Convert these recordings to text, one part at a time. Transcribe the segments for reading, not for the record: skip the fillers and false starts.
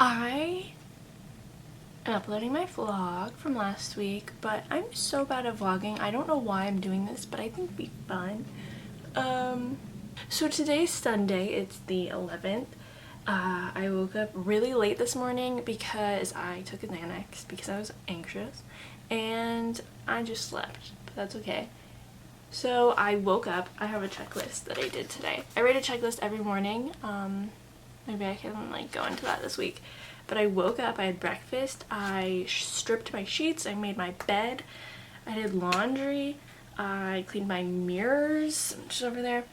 I am uploading my vlog from last week, but I'm so bad at vlogging. I don't know why I'm doing this, but I think it'd be fun. So today's Sunday, it's the 11th. I woke up really late this morning because I took a Xanax because I was anxious, and I just slept, but that's okay. So I woke up. I have a checklist that I did today. I write a checklist every morning. Maybe I can like go into that this week. But I woke up, I had breakfast, I stripped my sheets, I made my bed, I did laundry, I cleaned my mirrors, just over there,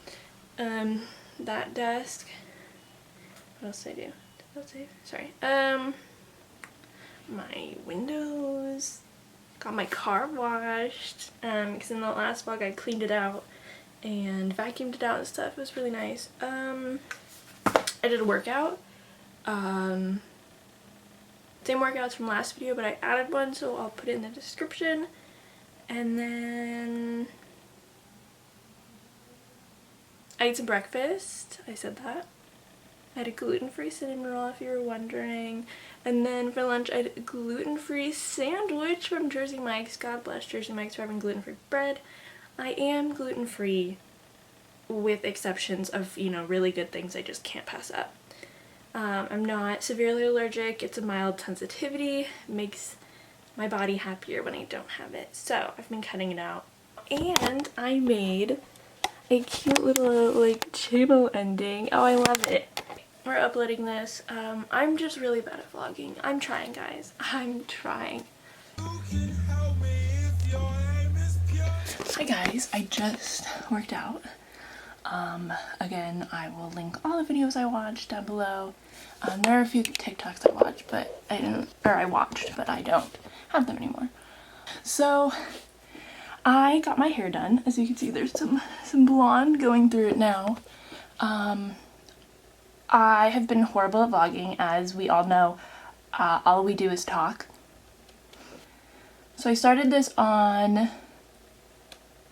that desk. What else did I do? Did that save? Sorry. My windows, got my car washed, because in the last vlog I cleaned it out and vacuumed it out and stuff. It was really nice. I did a workout. Same workouts from last video, but I added one, so I'll put it in the description. And then I ate some breakfast. I said that. I had a gluten-free cinnamon roll, if you were wondering. And then for lunch, I had a gluten-free sandwich from Jersey Mike's. God bless Jersey Mike's for having gluten-free bread. I am gluten-free, with exceptions of, you know, really good things I just can't pass up. I'm not severely allergic. It's a mild sensitivity. It makes my body happier when I don't have it. So I've been cutting it out. And I made a cute little like channel ending. Oh, I love it. We're uploading this. I'm just really bad at vlogging. I'm trying, guys. I'm trying. Hi guys, I just worked out. Again, I will link all the videos I watched down below. There are a few TikToks I watched, but I watched, but I don't have them anymore. So I got my hair done. As you can see, there's some blonde going through it now. I have been horrible at vlogging, as we all know. All we do is talk. So I started this on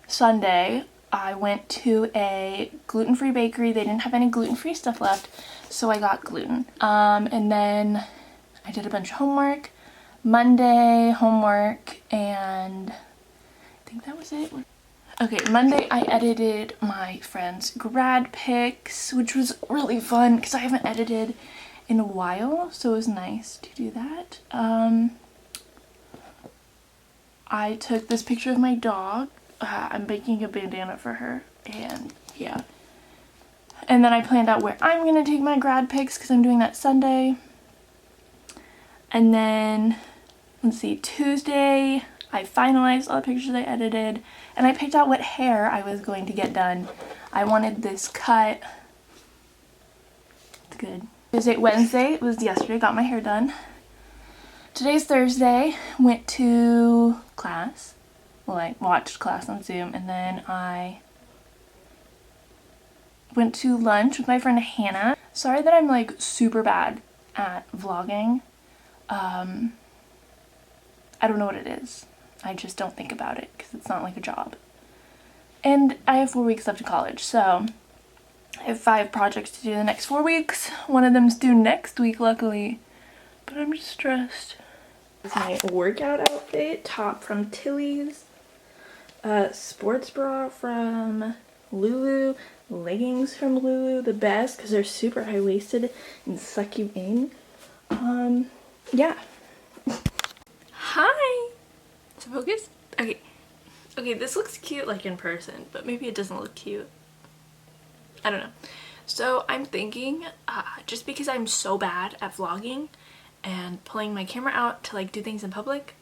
Sunday. I went to a gluten-free bakery. They didn't have any gluten-free stuff left, so I got gluten. And then I did a bunch of homework. Monday, homework, and I think that was it. Okay, Monday I edited my friend's grad pics, which was really fun because I haven't edited in a while, so it was nice to do that. I took this picture of my dog. I'm making a bandana for her, and yeah. And then I planned out where I'm gonna take my grad pics because I'm doing that Sunday. And then, let's see, Tuesday I finalized all the pictures I edited, and I picked out what hair I was going to get done. I wanted this cut. It's good. Wednesday, it was yesterday, got my hair done. Today's Thursday, went to class. Well, I watched class on Zoom, and then I went to lunch with my friend Hannah. Sorry that I'm like super bad at vlogging. I don't know what it is. I just don't think about it because it's not like a job. And I have 4 weeks left of college, so I have 5 projects to do the next 4 weeks. One of them's due next week, luckily, but I'm just stressed. This is my workout outfit, top from Tilly's. Sports bra from Lulu, leggings from Lulu, the best because they're super high-waisted and suck you in. Yeah. Hi! So focus? Okay. Okay, this looks cute like in person, but maybe it doesn't look cute. I don't know. So I'm thinking, just because I'm so bad at vlogging and pulling my camera out to like do things in public,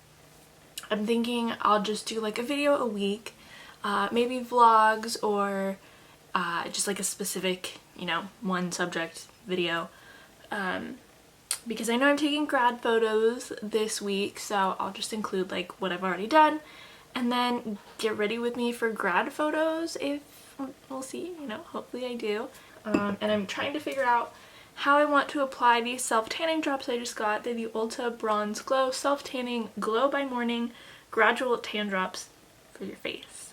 I'm thinking I'll just do like a video a week, maybe vlogs or just like a specific, you know, one subject video, because I know I'm taking grad photos this week, so I'll just include like what I've already done, and then get ready with me for grad photos if, we'll see, you know, hopefully I do. And I'm trying to figure out how I want to apply these self-tanning drops I just got. They're the Ulta Bronze Glow Self-Tanning Glow by Morning Gradual Tan Drops for your face.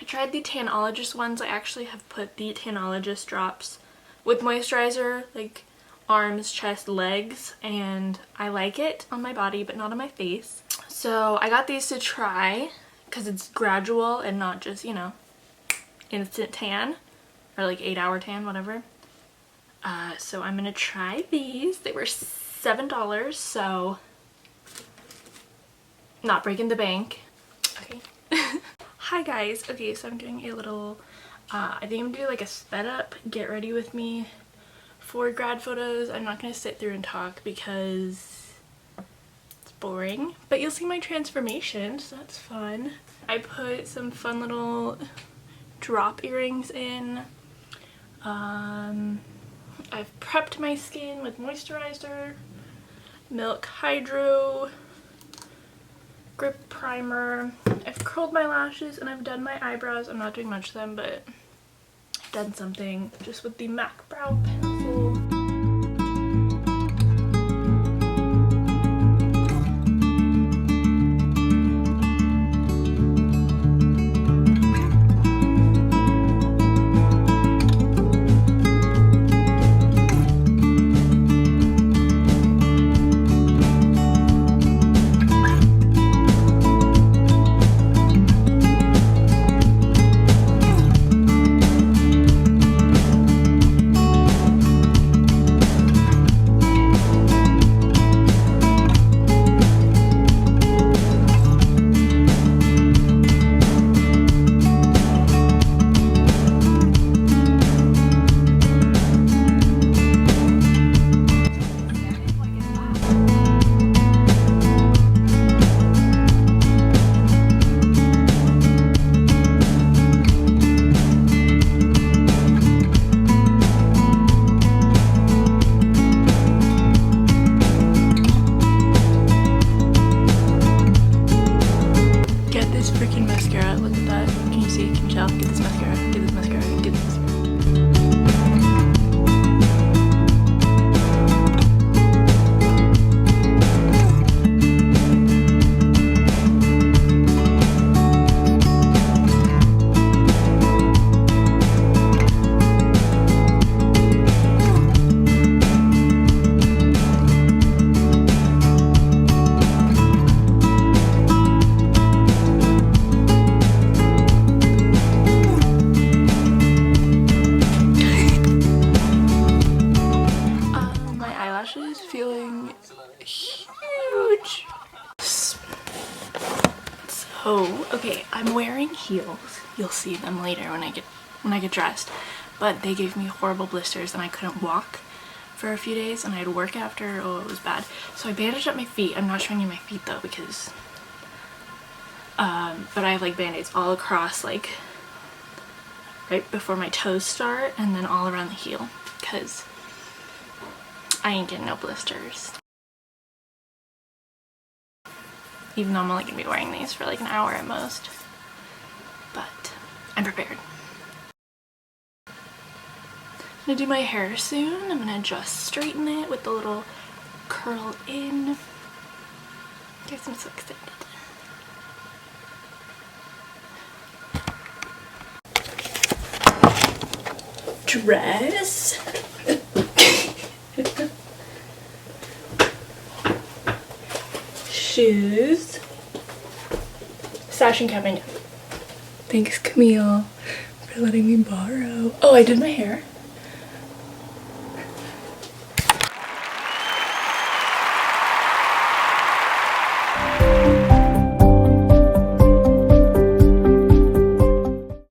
I tried the Tanologist ones. I actually have put the Tanologist drops with moisturizer like arms, chest, legs, and I like it on my body but not on my face. So I got these to try because it's gradual and not just, you know, instant tan or like 8-hour tan, whatever. So I'm gonna try these. They were $7, so not breaking the bank. Okay. Hi guys. Okay, so I'm doing a little I think I'm gonna do like a sped up get ready with me for grad photos. I'm not gonna sit through and talk because it's boring, but you'll see my transformation, so that's fun. I put some fun little drop earrings in. I've prepped my skin with moisturizer, Milk Hydro, Grip Primer. I've curled my lashes and I've done my eyebrows. I'm not doing much of them, but I've done something just with the MAC Brow Pencil. Freaking mascara, look at that. Can you see? Can you tell? Get this mascara, get this mascara, get this mascara. Feeling huge. So, okay, I'm wearing heels. You'll see them later when I get dressed. But they gave me horrible blisters and I couldn't walk for a few days and I had to work after. Oh, it was bad. So I bandaged up my feet. I'm not showing you my feet though because but I have like band-aids all across, like right before my toes start and then all around the heel because I ain't getting no blisters. Even though I'm only gonna be wearing these for like an hour at most. But I'm prepared. I'm gonna do my hair soon. I'm gonna just straighten it with the little curl in. Guys, I'm so excited. Dress. Shoes. Sash and cap. Thanks, Camille, for letting me borrow. Oh, I did my hair.